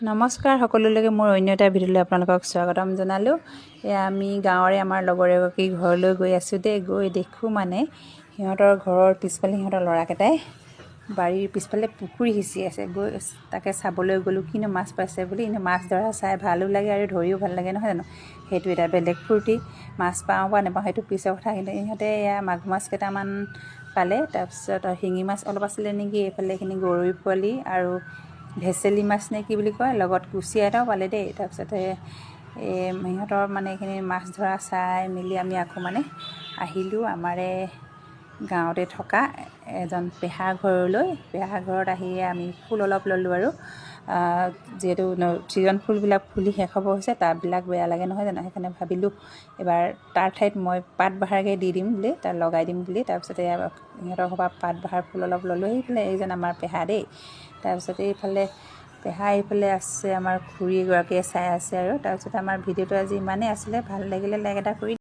নমস্কাৰ সকলোলৈকে মোৰ অন্য এটা ভিডিঅ'লৈ আপোনালোকক স্বাগতম জনালোঁ। আমি গাঁৱৰে আমাৰ লগৰ এগৰাকী ঘৰলৈ গৈ আছোঁ দেই। গৈ দেখোঁ মানে সিহঁতৰ ঘৰৰ পিছফালে সিহঁতৰ ল'ৰাকেইটাই বাৰীৰ পিছফালে পুখুৰী সিঁচি আছে। গৈ তাকে চাবলৈ গ'লোঁ, কিনো মাছ পাইছে বুলি। কিন্তু মাছ ধৰা চাই ভালো লাগে আৰু ধৰিও ভাল লাগে, নহয় জানো? সেইটো এটা বেলেগ ফূৰ্তি। মাছ পাওঁ বা নাপাওঁ সেইটো পিছৰ কথা। কিন্তু ইহঁতে এয়া মাগুৰ মাছ কেইটামান পালে, তাৰপিছত শিঙি মাছ অলপ আছিলে নেকি, এইফালে এইখিনি গৰৈ পোৱালি আৰু ভেচেলি মাছ নে কি বুলি কয়, লগত কুচিয়া এটাও পালে দেই। তাৰপিছতে সিহঁতৰ মানে এইখিনি মাছ ধৰা চাই মেলি আমি আকৌ মানে আহিলোঁ আমাৰে গাঁৱতে থকা এজন পেহা ঘৰলৈ। পেহা ঘৰত আহি আমি ফুল অলপ ল'লোঁ আৰু যিহেতু ছিজন ফুলবিলাক ফুলি শেষ হ'ব হৈছে, টাববিলাক বেয়া লাগে, নহয় জানো? সেইকাৰণে ভাবিলোঁ এবাৰ তাৰ ঠাইত মই পাত বাহাৰকৈ দি দিম বুলি, তাত লগাই দিম বুলি। তাৰপিছতে সিহঁতৰ ঘৰৰ পৰা পাত বাহাৰ ফুল অলপ ল'লোঁ। সেইফালে এইজন আমাৰ পেহা দেই। তাৰপিছতে এইফালে পেহা এইফালে আছে আমাৰ খুৰী এগৰাকীয়ে চাই আছে আৰু। তাৰপিছত আমাৰ ভিডিঅ'টো আজি ইমানেই আছিলে। ভাল লাগিলে লাইক এটা কৰি